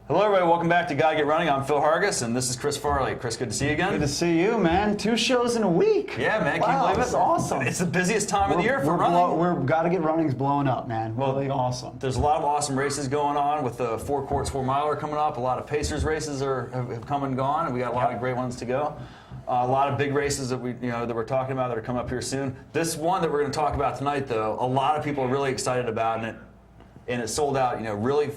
Hello, everybody. Welcome back to Gotta Get Running. I'm Phil Hargis, and this is Chris Farley. Chris, good to see you again. Good to see you, man. 2 shows in a week. Yeah, man. Wow, Can you believe it? that's awesome. It's the busiest time of the year for running. Gotta Get Running's blowing up, man. Really awesome. There's a lot of awesome races going on with the 4 Courts 4 Miler coming up. A lot of Pacers races have come and gone, and we got a lot of great ones to go. A lot of big races that we're talking about that are coming up here soon. This one that we're going to talk about tonight, though, a lot of people are really excited about and it sold out, really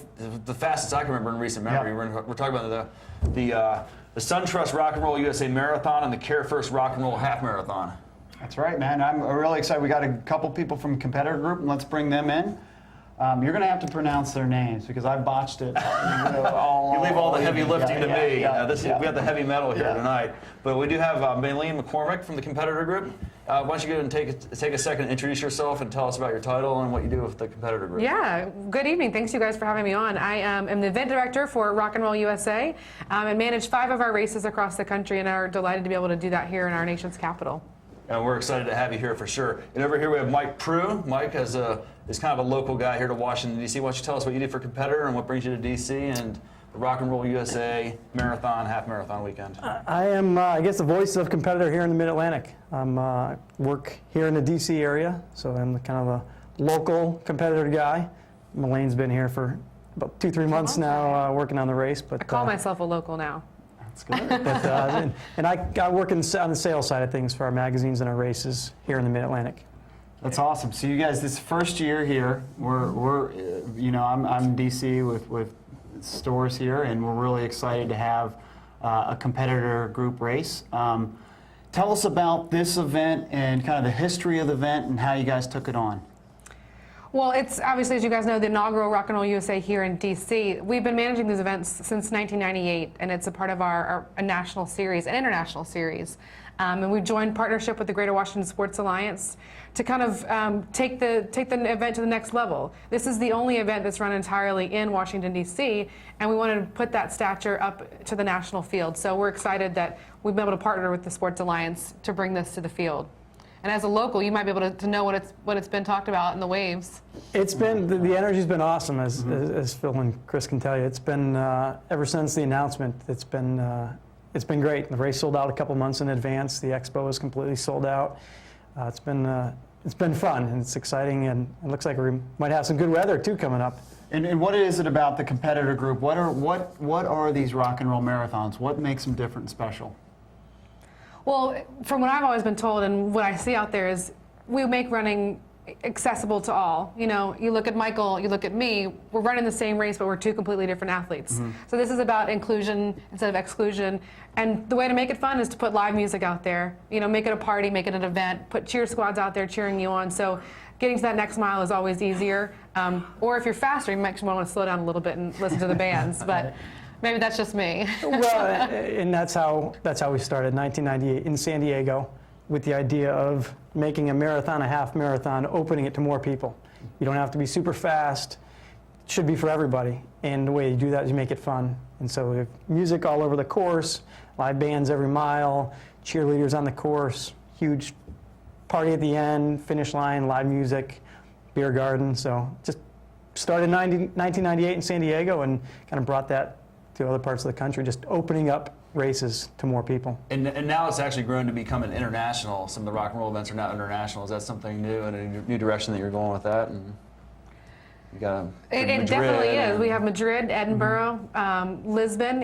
the fastest I can remember in recent memory. Yep. We're talking about the Suntrust Rock and Roll USA Marathon and the Carefirst Rock and Roll Half Marathon. That's right, man. I'm really excited. We got a couple people from competitor group, and let's bring them in. You're going to have to pronounce their names because I botched it. You leave all the heavy lifting to me. We got the heavy metal here tonight. But we do have Malain McCormick from the competitor group. Why don't you go and take a second and introduce yourself and tell us about your title and what you do with the competitor group. Yeah, good evening. Thanks you guys for having me on. I am the event director for Rock and Roll USA and manage 5 of our races across the country, and are delighted to be able to do that here in our nation's capital. And we're excited to have you here for sure. And over here we have Mike Proulx. Mike is kind of a local guy here to Washington, D.C. Why don't you tell us what you did for competitor and what brings you to D.C. and the Rock and Roll USA Marathon, Half Marathon weekend? I am, I guess, the voice of competitor here in the Mid-Atlantic. I work here in the D.C. area, so I'm kind of a local competitor guy. Malain's been here for about 2-3 months now working on the race. But I call myself a local now. That's good. But, and I work on the sales side of things for our magazines and our races here in the Mid-Atlantic. That's awesome. So you guys, this first year here, I'm in D.C. with stores here, and we're really excited to have a competitor group race. Tell us about this event and kind of the history of the event and how you guys took it on. Well, it's obviously, as you guys know, the inaugural Rock and Roll USA here in D.C. We've been managing these events since 1998, and it's a part of our national series, an international series. And we've joined partnership with the Greater Washington Sports Alliance to kind of take the event to the next level. This is the only event that's run entirely in Washington, D.C., and we wanted to put that stature up to the national field. So we're excited that we've been able to partner with the Sports Alliance to bring this to the field. And as a local, you might be able to know what it's been talked about in the waves. It's been, the energy's been awesome, as Phil and Chris can tell you. It's been, ever since the announcement, it's been great. The race sold out a couple months in advance. The expo is completely sold out. It's been fun, and it's exciting, and it looks like we might have some good weather, too, coming up. And what is it about the competitor group? What are these rock and roll marathons? What makes them different and special? Well, from what I've always been told and what I see out there is we make running accessible to all. You look at Michael, you look at me, we're running the same race, but we're 2 completely different athletes. Mm-hmm. So this is about inclusion instead of exclusion. And the way to make it fun is to put live music out there. Make it a party, make it an event, put cheer squads out there cheering you on. So getting to that next mile is always easier. Or if you're faster, you might want to slow down a little bit and listen to the bands. But maybe that's just me. Well, and that's how we started, 1998 in San Diego, with the idea of making a marathon, a half marathon, opening it to more people. You don't have to be super fast. It should be for everybody. And the way you do that is you make it fun. And so we have music all over the course, live bands every mile, cheerleaders on the course, huge party at the end, finish line, live music, beer garden. So just started in 1998 in San Diego and kind of brought that to other parts of the country, just opening up races to more people. And now it's actually grown to become an international. Some of the rock and roll events are now international. Is that something new and a new direction that you're going with that? And you got it definitely is. We have Madrid, Edinburgh, Lisbon.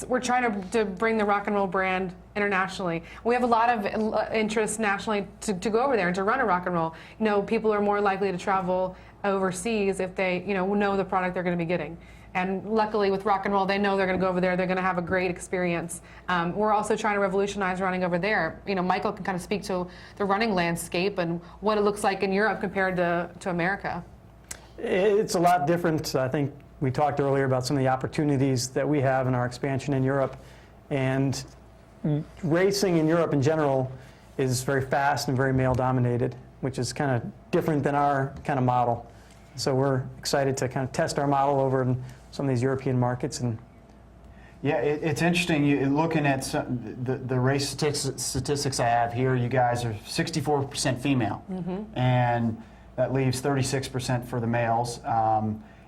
We're trying to bring the rock and roll brand internationally. We have a lot of interest nationally to go over there and to run a rock and roll. People are more likely to travel overseas if they know the product they're going to be getting. And luckily with rock and roll, they know they're going to go over there. They're going to have a great experience. We're also trying to revolutionize running over there. Michael can kind of speak to the running landscape and what it looks like in Europe compared to America. It's a lot different. I think we talked earlier about some of the opportunities that we have in our expansion in Europe. And racing in Europe in general is very fast and very male-dominated, which is kind of different than our kind of model. So we're excited to kind of test our model over in some of these European markets. And yeah, it's interesting. Looking at the race statistics I have here, you guys are 64% female, and that leaves 36% for the males.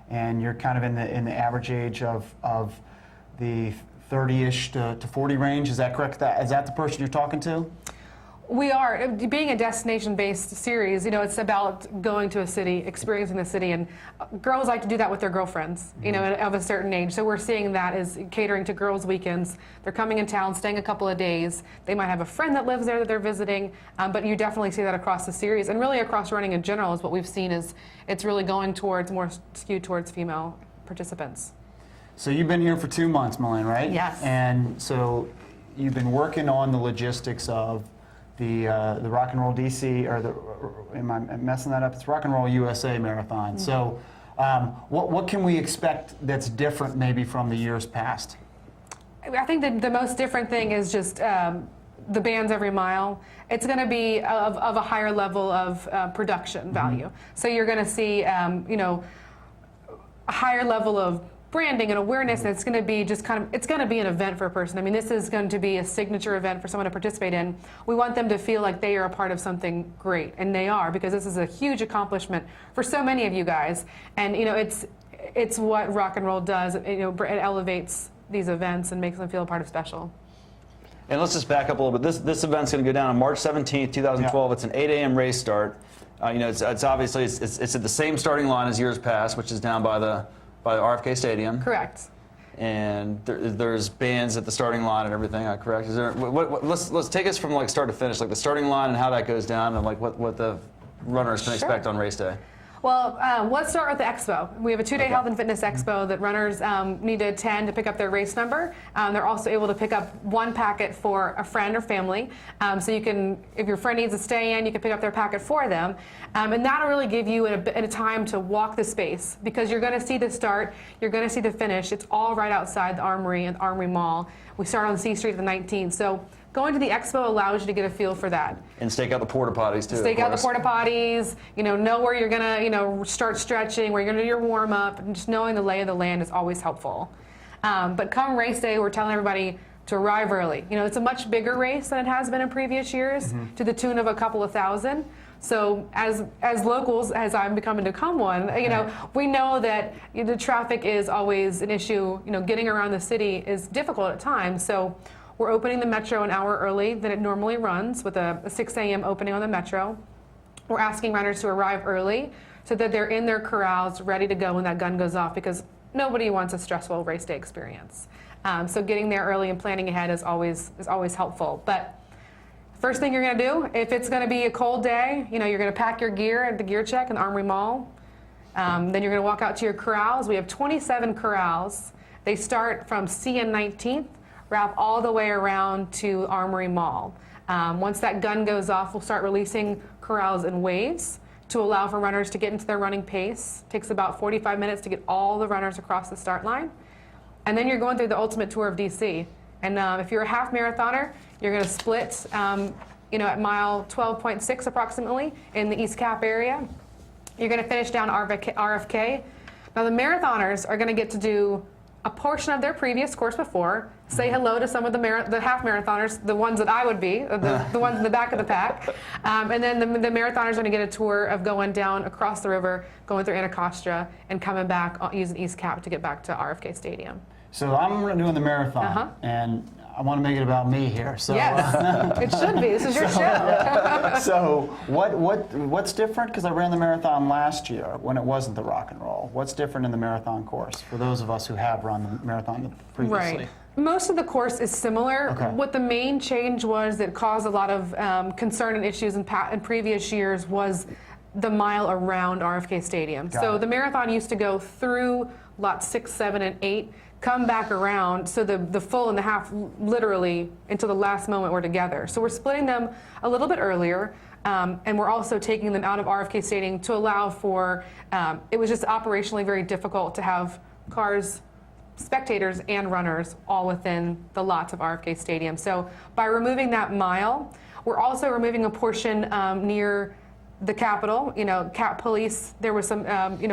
and you're kind of in the average age of the 30-ish to 40 range. Is that correct? Is that the person you're talking to? We are. Being a destination-based series, it's about going to a city, experiencing the city, and girls like to do that with their girlfriends, of a certain age. So we're seeing that as catering to girls' weekends. They're coming in town, staying a couple of days. They might have a friend that lives there that they're visiting, but you definitely see that across the series, and really across running in general is what we've seen is it's really going towards more skewed towards female participants. So you've been here for 2 months, Malain, right? Yes. And so you've been working on the logistics of the Rock and Roll DC, am I messing that up? It's Rock and Roll USA Marathon. So what can we expect that's different maybe from the years past? I think the most different thing is just the bands every mile. It's going to be of a higher level of production value. So you're going to see, a higher level of branding and awareness, and it's going to be it's going to be an event for a person. I mean, this is going to be a signature event for someone to participate in. We want them to feel like they are a part of something great, and they are, because this is a huge accomplishment for so many of you guys. And it's what rock and roll does. It elevates these events and makes them feel a part of special. And let's just back up a little bit. This event's going to go down on March 17th, 2012. It's an 8 a.m. race start. It's obviously it's at the same starting line as years past, which is down by the RFK Stadium. Correct. And there's bands at the starting line and everything. Correct? Is there? Let's take us from start to finish, the starting line and how that goes down, and what the runners can expect on race day. Well, let's start with the expo. We have a 2-day health and fitness expo that runners need to attend to pick up their race number. They're also able to pick up one packet for a friend or family. So you can, if your friend needs to stay in, you can pick up their packet for them. And that'll really give you a time to walk the space, because you're going to see the start, you're going to see the finish. It's all right outside the Armory and the Armory Mall. We start on C Street the 19th. So going to the expo allows you to get a feel for that. And stake out the porta potties too. Stake out the porta potties. Know where you're gonna start stretching, where you're gonna do your warm up, and just knowing the lay of the land is always helpful. But come race day, we're telling everybody to arrive early. It's a much bigger race than it has been in previous years, to the tune of a couple of thousand. So as locals, as I'm becoming to come one, we know that the traffic is always an issue. Getting around the city is difficult at times. So we're opening the Metro an hour early than it normally runs, with a 6 a.m. opening on the Metro. We're asking runners to arrive early so that they're in their corrals ready to go when that gun goes off, because nobody wants a stressful race day experience. So getting there early and planning ahead is always helpful. But first thing you're going to do, if it's going to be a cold day, you're going to pack your gear at the gear check in the Armory Mall. Then you're going to walk out to your corrals. We have 27 corrals. They start from CN 19th. Wrap all the way around to Armory Mall. Once that gun goes off, we'll start releasing corrals in waves to allow for runners to get into their running pace. It takes about 45 minutes to get all the runners across the start line. And then you're going through the ultimate tour of DC. And if you're a half marathoner, you're going to split at mile 12.6 approximately in the East Cap area. You're going to finish down RFK. Now the marathoners are going to get to do a portion of their previous course before, say hello to some of the half marathoners, the ones that I would be, the ones in the back of the pack. And then the marathoners are going to get a tour of going down across the river, going through Anacostia, and coming back using East Cap to get back to RFK Stadium. So I'm doing the marathon, and I want to make it about me here. So, yes, it should be. This is your show. So what's different? Because I ran the marathon last year when it wasn't the rock and roll. What's different in the marathon course for those of us who have run the marathon previously? Right. Most of the course is similar. Okay. What the main change was that caused a lot of concern and issues in previous years was the mile around RFK Stadium. So the marathon used to go through lots 6, 7, and 8, come back around, so the full and the half literally until the last moment were together. So we're splitting them a little bit earlier, and we're also taking them out of RFK Stadium to allow for, it was just operationally very difficult to have cars, spectators, and runners all within the lots of RFK Stadium. So by removing that mile, we're also removing a portion near the Capitol, Cap Police. There was some,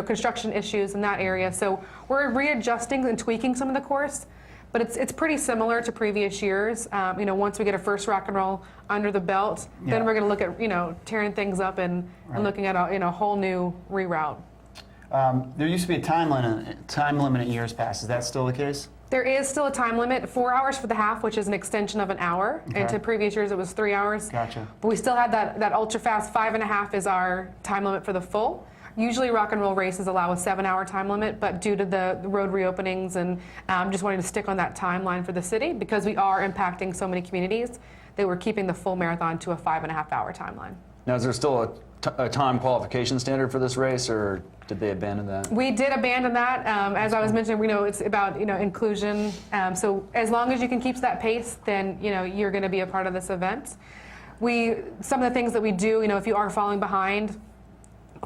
construction issues in that area. So we're readjusting and tweaking some of the course, but it's pretty similar to previous years. Once we get a first rock and roll under the belt, then we're going to look at, tearing things up and looking at a whole new reroute. There used to be a time limit at years past. Is that still the case? There is still a time limit, 4 hours for the half, which is an extension of an hour. Okay. And to previous years, it was 3 hours. Gotcha. But we still had that ultra fast 5.5 is our time limit for the full. Usually rock and roll races allow a 7-hour time limit, but due to the road reopenings and just wanting to stick on that timeline for the city, because we are impacting so many communities, they were keeping the full marathon to a 5.5-hour timeline. Now, is there still a time qualification standard for this race, or did they abandon that? We did abandon that. As I was mentioning, we know it's about inclusion. So as long as you can keep that pace, then you're going to be a part of this event. Some of the things that we do, if you are falling behind,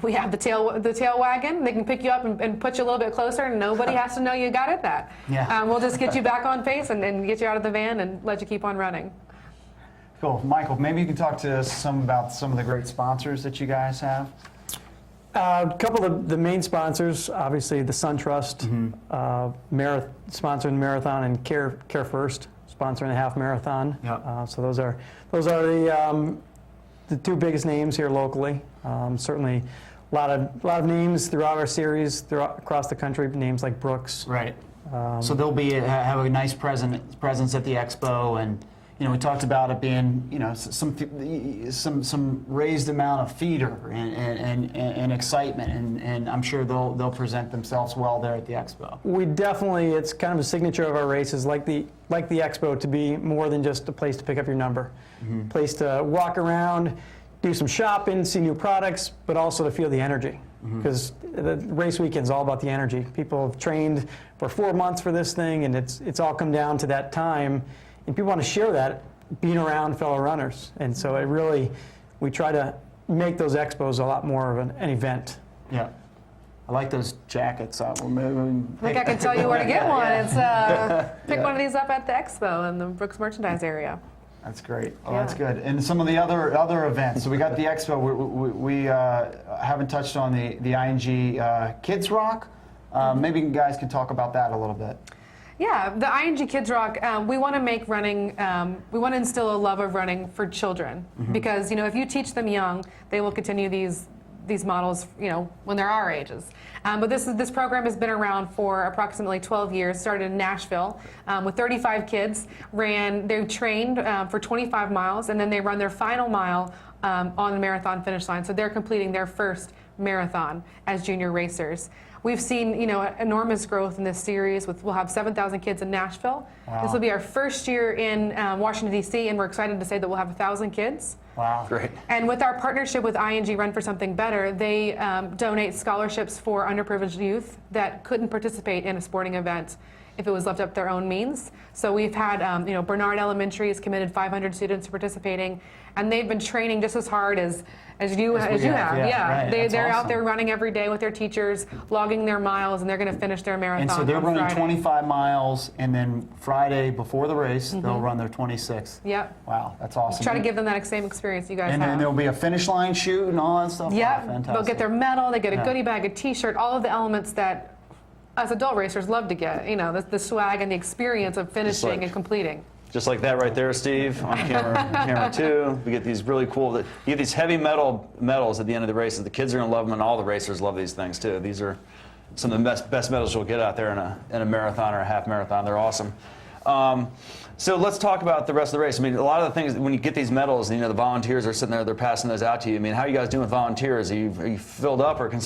we have the tail wagon. They can pick you up and put you a little bit closer, and nobody has to know you got it that. Yeah. We'll just get you back on pace and get you out of the van and let you keep on running. Cool. Michael, maybe you can talk to us about some of the great sponsors that you guys have. A couple of the main sponsors, obviously the Suntrust, sponsoring the marathon, and Carefirst, sponsoring the half marathon. Yep. So those are the two biggest names here locally. Certainly, a lot of names throughout our series across the country. Names like Brooks. Right. So they'll have a nice presence at the expo, and we talked about it being some raised amount of feeder and excitement, and I'm sure they'll present themselves well there at the expo. We definitely, it's kind of a signature of our races, like the expo, to be more than just a place to pick up your number, place to walk around, do some shopping, see new products, but also to feel the energy. Because the race weekend's all about the energy. People have trained for 4 months for this thing, and it's all come down to that time. And people want to share that being around fellow runners. And so we try to make those expos a lot more of an event. Yeah. I like those jackets. I think I can tell you where to get one. It's pick one of these up at the expo in the Brooks merchandise area. That's great. Oh, Yeah. that's good. And some of the other events. So we got the expo. We haven't touched on the ING Kids Rock. Maybe you guys can talk about that a little bit. Yeah, the ING Kids Rock, we want to make running, we want to instill a love of running for children. Because, if you teach them young, they will continue these models, when they're our ages. But this program has been around for approximately 12 years, started in Nashville with 35 kids. They trained for 25 miles, and then they run their final mile on the marathon finish line. So they're completing their first marathon as junior racers. We've seen, enormous growth in this series. We'll have 7,000 kids in Nashville. Wow. This will be our first year in Washington, D.C., and we're excited to say that we'll have 1,000 kids. Wow. Great. And with our partnership with ING Run for Something Better, they donate scholarships for underprivileged youth that couldn't participate in a sporting event if it was left up to their own means. So we've had, Bernard Elementary has committed 500 students to participating, and they've been training just as hard as you have. Yeah. Right. They're That's out there running every day with their teachers, logging their miles, and they're going to finish their marathon. And so they're on running Friday. 25 miles, and then Friday before the race, they'll run their 26. Yep. Wow, that's awesome. Try to give them that same experience you guys And have. then there'll be a finish line shoot and all that stuff. Yeah, Oh, fantastic. they'll get their medal, they get a Yeah. goodie bag, a T-shirt, all of the elements that us adult racers love to get. The swag and the experience of finishing like- and completing. Just like that right there, Steve, on camera 2. We get these really cool, you get these heavy medals at the end of the races. The kids are going to love them, and all the racers love these things too. These are some of the best medals you'll get out there in a marathon or a half marathon. They're awesome. So let's talk about the rest of the race. I mean, a lot of the things, when you get these medals, the volunteers are sitting there, they're passing those out to you. I mean, how are you guys doing with volunteers? Are you filled up, or can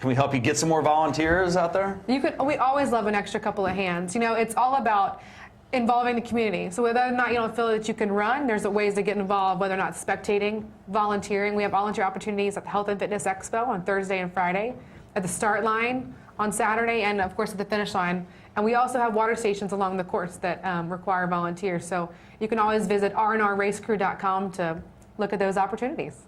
we help you get some more volunteers out there? We always love an extra couple of hands. It's all about involving the community. So whether or not you don't feel that you can run, there's ways to get involved, whether or not spectating, volunteering. We have volunteer opportunities at the Health and Fitness Expo on Thursday and Friday, at the start line on Saturday, and of course at the finish line. And we also have water stations along the course that require volunteers. So you can always visit rnrracecrew.com to look at those opportunities.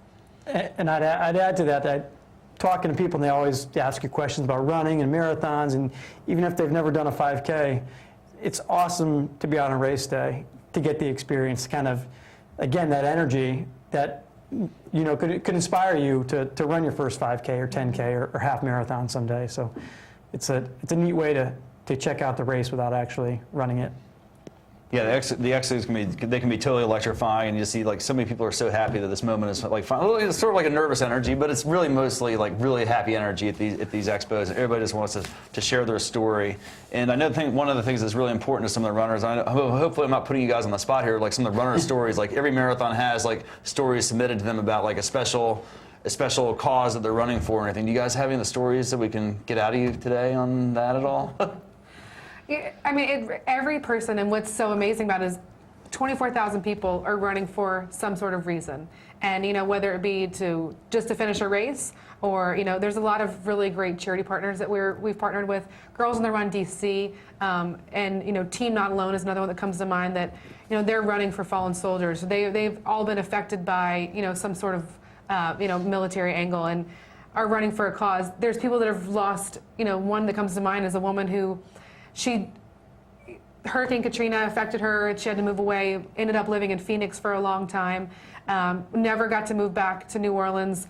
And I'd add to that, talking to people, and they always ask you questions about running and marathons, and even if they've never done a 5K, it's awesome to be out on race day, to get the experience, kind of, again, that energy that could inspire you to run your first 5K or 10K or half marathon someday. So it's a neat way to check out the race without actually running it. Yeah, the exits they can be totally electrifying, and you see like so many people are so happy that this moment is like fun. It's sort of like a nervous energy, but it's really mostly like really happy energy at these expos. Everybody just wants to share their story. And I know one of the things that's really important to some of the runners. Hopefully I'm not putting you guys on the spot here. Like some of the runner stories, like every marathon has like stories submitted to them about like a special cause that they're running for or anything. Do you guys have any of the stories that we can get out of you today on that at all? Yeah, I mean, every person, and what's so amazing about it is 24,000 people are running for some sort of reason. And, whether it be just to finish a race or, there's a lot of really great charity partners that we've partnered with. Girls on the Run DC, and, Team Not Alone is another one that comes to mind that, they're running for fallen soldiers. They've all been affected by, some sort of, military angle and are running for a cause. There's people that have lost, one that comes to mind is a woman who, Hurricane Katrina affected her. She had to move away, ended up living in Phoenix for a long time, never got to move back to New Orleans,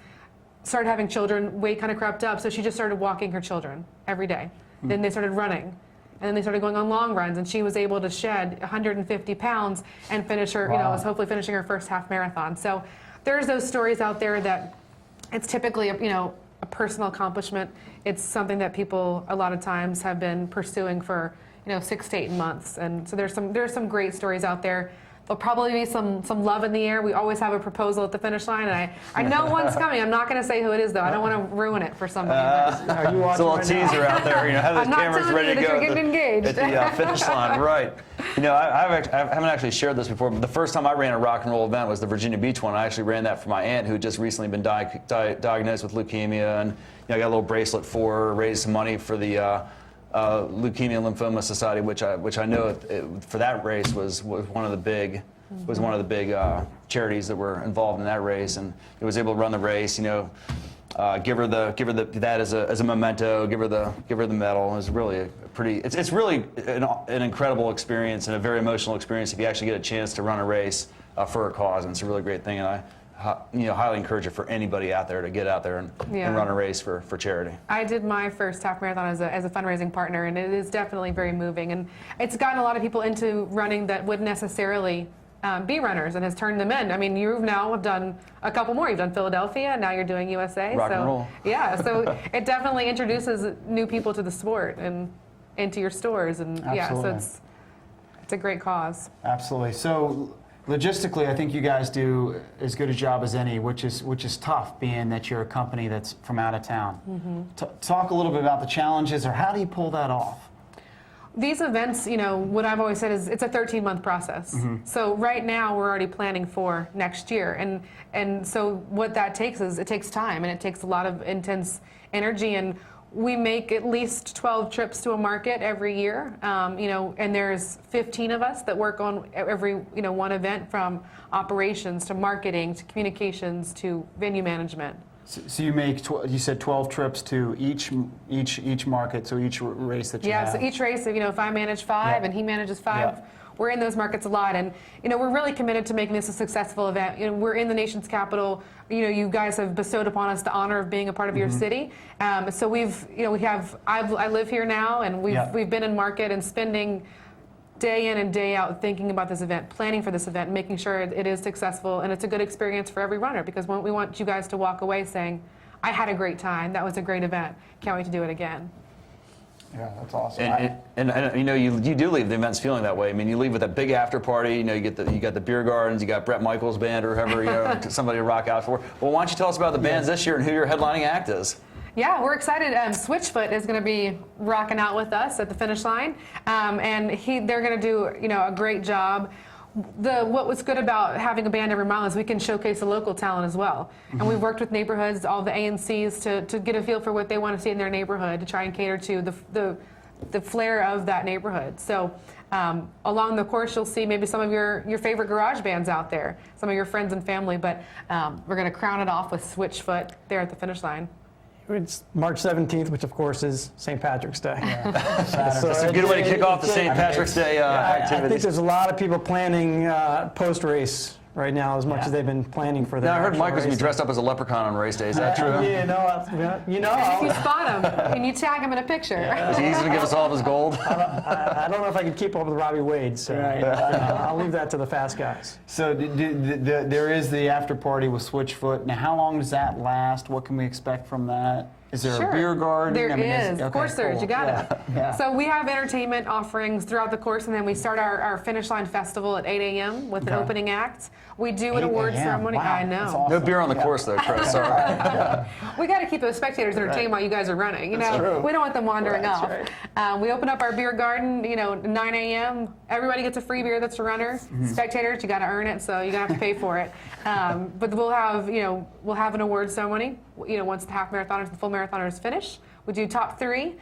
started having children, weight kind of crept up, so she just started walking her children every day. Then they started running, and then they started going on long runs, and she was able to shed 150 pounds and finish her, was hopefully finishing her first half marathon. So there's those stories out there that it's typically, a personal accomplishment. It's something that people a lot of times have been pursuing for 6 to 8 months, and so there's some great stories out there. There'll probably be some love in the air. We always have a proposal at the finish line, and I know one's coming. I'm not going to say who it is though. I don't want to ruin it for somebody. Are you watching It's a little right teaser out there. Have those I'm not cameras telling ready you to that go you're getting engaged. at the finish line, right? I haven't actually shared this before, but the first time I ran a rock and roll event was the Virginia Beach one. I actually ran that for my aunt who had just recently been diagnosed with leukemia, and I got a little bracelet for her, raised some money for the Leukemia and Lymphoma Society, which I know for that race was one of the big charities that were involved in that race, and it was able to run the race. Give her that as a memento. Give her the medal. It was really it's really an incredible experience and a very emotional experience if you actually get a chance to run a race for a cause, and it's a really great thing. And I highly encourage it for anybody out there to get out there and run a race for charity. I did my first half marathon as a fundraising partner, and it is definitely very moving. And it's gotten a lot of people into running that wouldn't necessarily be runners, and has turned them in. I mean, you now have done a couple more. You've done Philadelphia, now you're doing USA. Rock and roll. Yeah, so it definitely introduces new people to the sport and into your stores. And Absolutely. yeah, so it's a great cause. Absolutely. So logistically, I think you guys do as good a job as any, which is tough, being that you're a company that's from out of town. Mm-hmm. Talk a little bit about the challenges, or how do you pull that off? These events, what I've always said is it's a 13-month process. Mm-hmm. So right now we're already planning for next year, and so what that takes is it takes time, and it takes a lot of intense energy, and we make at least 12 trips to a market every year, and there's 15 of us that work on every one event, from operations to marketing to communications to venue management. So you make you said 12 trips to each market, so each race that you have. Yeah, so each race, if I manage 5 and he manages 5, we're in those markets a lot, and we're really committed to making this a successful event. We're in the nation's capital. You guys have bestowed upon us the honor of being a part of your city. So I live here now, and we've been in market and spending day in and day out thinking about this event, planning for this event, making sure it is successful, and it's a good experience for every runner, because we want you guys to walk away saying, I had a great time, that was a great event, can't wait to do it again. Yeah, that's awesome. And you do leave the events feeling that way. I mean, you leave with a big after party. You got the beer gardens. You got Brett Michaels' band or whoever somebody to rock out for. Well, why don't you tell us about the bands this year and who your headlining act is? Yeah, we're excited. Switchfoot is going to be rocking out with us at the finish line, and they're going to do a great job. What was good about having a band every mile is we can showcase a local talent as well. Mm-hmm. And we've worked with neighborhoods, all the ANCs, to get a feel for what they want to see in their neighborhood, to try and cater to the flair of that neighborhood. So along the course, you'll see maybe some of your favorite garage bands out there, some of your friends and family, but we're going to crown it off with Switchfoot there at the finish line. It's March 17th, which of course is St. Patrick's Day. Yeah. So That's a good way to kick off the St. Patrick's Day I activities. think there's a lot of people planning post-race right now as much Yeah. as they've been planning for their Now, I heard actual Michael's gonna be racing. dressed up as a leprechaun on race day. Is that true? You know, If you spot him and you tag him in a picture. Is he going to give us all of his gold? I don't know if I can keep up with Robbie Wade, so I'll leave that to the fast guys. So there is the after party with Switchfoot. Now, how long does that last? What can we expect from that? Is there Sure. a beer garden? There I mean, is. okay, Of course there is. cool. You got it. Yeah. So we have entertainment offerings throughout the course, and then we start our finish line festival at 8 a.m. with an Okay. opening act. We do an 8 awards a.m. ceremony. Wow, I know. that's awesome. No beer on the course, though, Chris. Sorry. We got to keep those spectators entertained while you guys are running. You know, true. we don't want them wandering That's off. right. We open up our beer garden. 9 a.m. Everybody gets a free beer that's a runner. Mm-hmm. Spectators, you got to earn it, so you're gonna have to pay for it. But we'll have an awards ceremony. Once the half marathoners and the full marathoners finish, we do top 3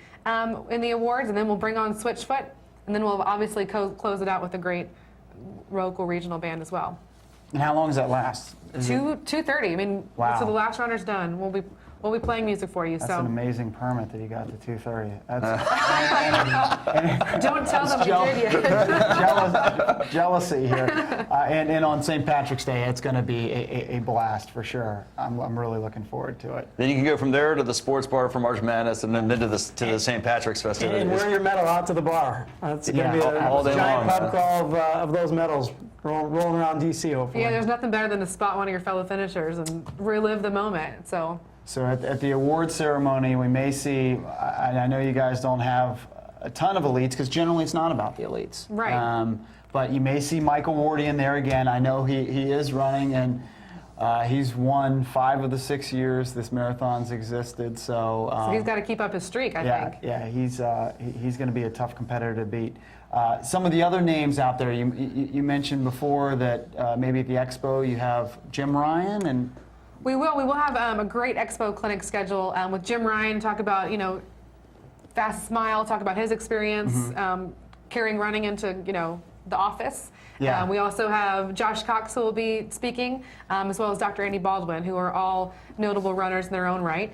in the awards, and then we'll bring on Switchfoot, and then we'll obviously close it out with a great local regional band as well. And how long does that last? Is it- 2:30. I mean, Wow. so the last runner's done. We'll be playing music for you. That's so an amazing permit that you got to 2:30. That's don't tell them you did yet. jealousy here. And on St. Patrick's Day, it's going to be a blast for sure. I'm really looking forward to it. Then you can go from there to the sports bar for March Madness, and then to the St. Patrick's And festivities. wear your medal out to the bar. It's going to be a all day giant long. pub crawl of those medals rolling around D.C. hopefully. Yeah, there's nothing better than to spot one of your fellow finishers and relive the moment. So At the award ceremony, we may see, I know you guys don't have a ton of elites, because generally it's not about the elites. Right. But you may see Michael Wardian there again. I know he is running, and he's won 5 of the 6 years this marathon's existed. So he's got to keep up his streak, I think. yeah, he's going to be a tough competitor to beat. Some of the other names out there, you mentioned before that maybe at the expo you have Jim Ryan and. We will have a great expo clinic schedule with Jim Ryan, talk about, Fast Smile, talk about his experience carrying running into, the office. Yeah. We also have Josh Cox, who will be speaking, as well as Dr. Andy Baldwin, who are all notable runners in their own right.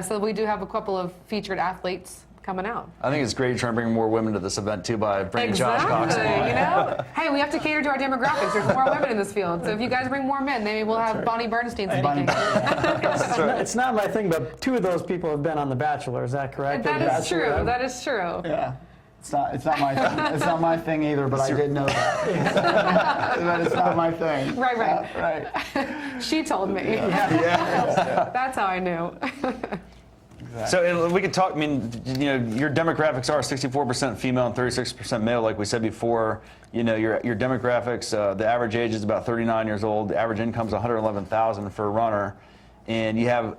So we do have a couple of featured athletes coming out. I think it's great you're trying to bring more women to this event, too, by bringing Josh Cox along. Hey, we have to cater to our demographics. There's more women in this field. So if you guys bring more men, maybe we'll have Bonnie Bernstein speaking. It's not my thing, but 2 of those people have been on The Bachelor. Is that correct? That is true. That is true. Yeah. It's not my thing either, but I did know that. But it's not my thing. Right. Right. She told me. That's how I knew. So we could talk, your demographics are 64% female and 36% male, like we said before. Your demographics, the average age is about 39 years old. The average income is $111,000 for a runner. And you have,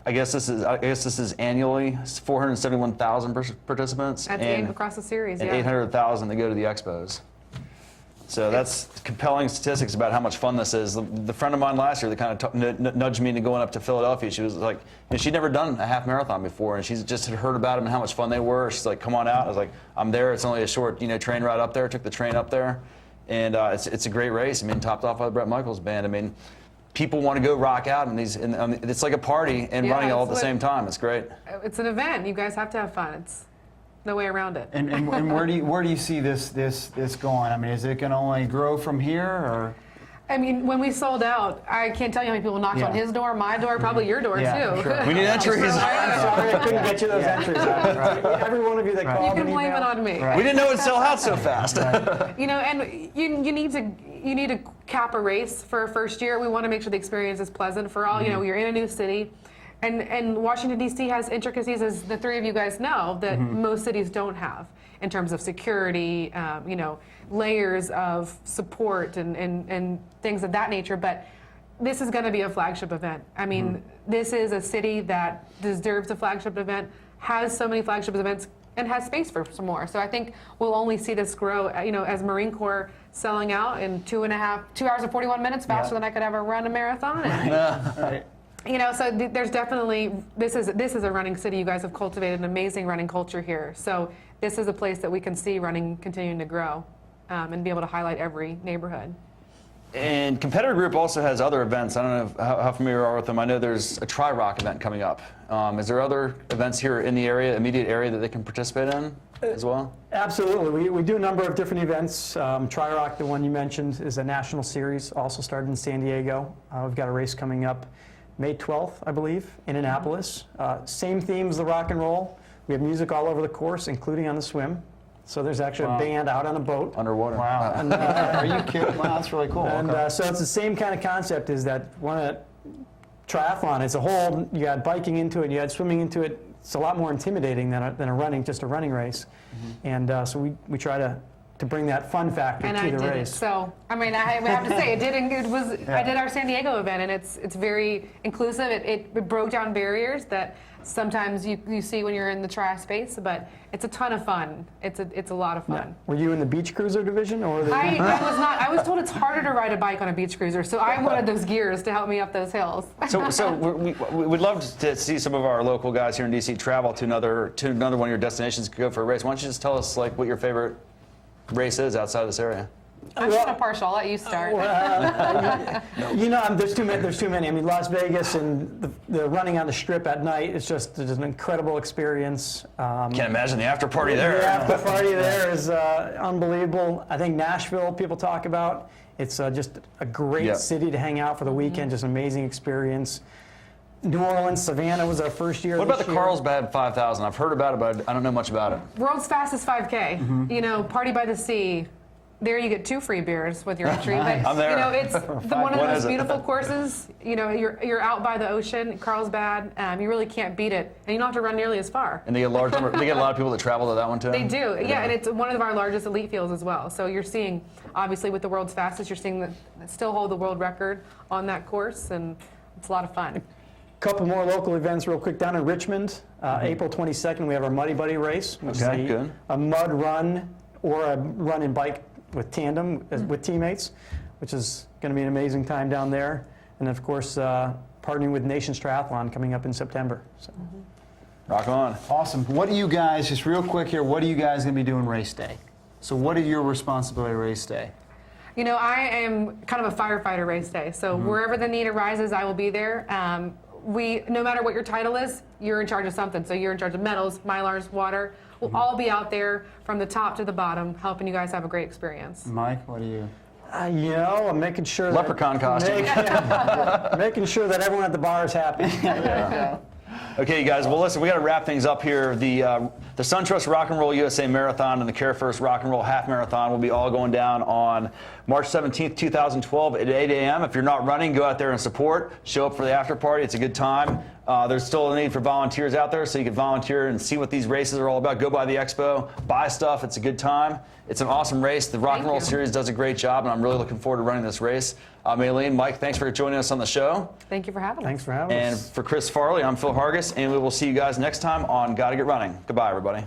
I guess this is annually 471,000 participants. That's across the series, and yeah. 800,000 that go to the expos. So that's compelling statistics about how much fun this is. The friend of mine last year that kind of nudged me into going up to Philadelphia. She was like, she'd never done a half marathon before, and she just had heard about them and how much fun they were. She's like, come on out. I was like, I'm there. It's only a short, train ride up there. Took the train up there, and it's a great race. Topped off by the Brett Michaels band. People want to go rock out, and it's like a party and running all at the same time. It's great. It's an event. You guys have to have fun. It's no way around it. And where do you see this going? Is it going to only grow from here, or? When we sold out, I can't tell you how many people knocked on his door, my door, probably your door too. Sure. We need entries. I'm sorry I couldn't get you those entries out. Right? Every one of you that You called can and blame it emailed. on me. We didn't know it'd sell out so fast. And you need to cap a race for a first year. We want to make sure the experience is pleasant for all. You're in a new city. And Washington, D.C. has intricacies, as the 3 of you guys know, that most cities don't have in terms of security, layers of support and things of that nature. But this is going to be a flagship event. This is a city that deserves a flagship event, has so many flagship events, and has space for some more. So I think we'll only see this grow, as Marine Corps selling out in 2 hours and 41 minutes, faster than I could ever run a marathon. Right. So there's definitely, this is a running city. You guys have cultivated an amazing running culture here. So this is a place that we can see running continuing to grow and be able to highlight every neighborhood. And competitor group also has other events. I don't know how familiar you are with them. I know there's a Tri-Rock event coming up. Is there other events here in the area, immediate area, that they can participate in as well? Absolutely. We do a number of different events. Tri-Rock, the one you mentioned, is a national series, also started in San Diego. We've got a race coming up May 12th, I believe, in Annapolis. Same theme as the rock and roll. We have music all over the course, including on the swim. So there's actually a band out on a boat. Underwater. Wow. And, Are you kidding? Wow, that's really cool. And Okay. so it's the same kind of concept, is that triathlon, it's a whole, you got biking into it, you had swimming into it. It's a lot more intimidating than just a running race. And so we try to bring that fun factor And to I the did race. it. So, I mean, I have to say, I did our San Diego event, and it's very inclusive. It broke down barriers that sometimes you see when you're in the tri space, but it's a ton of fun. It's a lot of fun. Were you in the beach cruiser division, or I was not. I was told it's harder to ride a bike on a beach cruiser, so I wanted those gears to help me up those hills. So we'd love to see some of our local guys here in DC travel to another one of your destinations, go for a race. Why don't you just tell us what your favorite race is outside of this area? I'm kind of partial. I'll let you start. there's too many. I mean, Las Vegas and the running on the Strip at night is just an incredible experience. Can't imagine the after party there. The after party there is unbelievable. I think Nashville, people talk about. It's just a great city to hang out for the weekend. Just an amazing experience. New Orleans, Savannah was our first year. What about the Carlsbad 5,000? I've heard about it, but I don't know much about it. World's fastest 5K. Party by the sea. There you get 2 free beers with your entry. But, I'm there. It's one of the What most is it? beautiful courses. You're out by the ocean, Carlsbad. You really can't beat it, and you don't have to run nearly as far. And they get a lot of people that travel to that one too. They do, yeah, and it's one of our largest elite fields as well. So you're seeing, obviously, with the world's fastest, you're seeing that still hold the world record on that course, and it's a lot of fun. Couple more local events real quick. Down in Richmond, April 22nd, we have our Muddy Buddy race, which Okay, is a mud run or a run and bike with tandem with teammates, which is going to be an amazing time down there. And of course, partnering with Nations Triathlon coming up in September. So. Rock on. Awesome. What do you guys, just real quick here, what are you guys going to be doing race day? So what are your responsibility race day? I am kind of a firefighter race day. So wherever the need arises, I will be there. No matter what your title is, you're in charge of something. So you're in charge of metals, Mylars, water. We'll all be out there from the top to the bottom, helping you guys have a great experience. Mike, what do you? I'm making sure Leprechaun costume. making sure that everyone at the bar is happy. Okay, you guys. Well, listen, we got to wrap things up here. The Suntrust Rock and Roll USA Marathon and the Carefirst Rock and Roll Half Marathon will be all going down on March 17th, 2012 at 8 a.m. If you're not running, go out there and support. Show up for the after party. It's a good time. There's still a need for volunteers out there, so you can volunteer and see what these races are all about. Go by the expo, buy stuff. It's a good time. It's an awesome race. The Rock and Roll Series does a great job, and I'm really looking forward to running this race. Malain, Mike, thanks for joining us on the show. Thank you for having us. Thanks for having us. And for Chris Farley, I'm Phil Hargis, and we will see you guys next time on Gotta Get Running. Goodbye, everybody.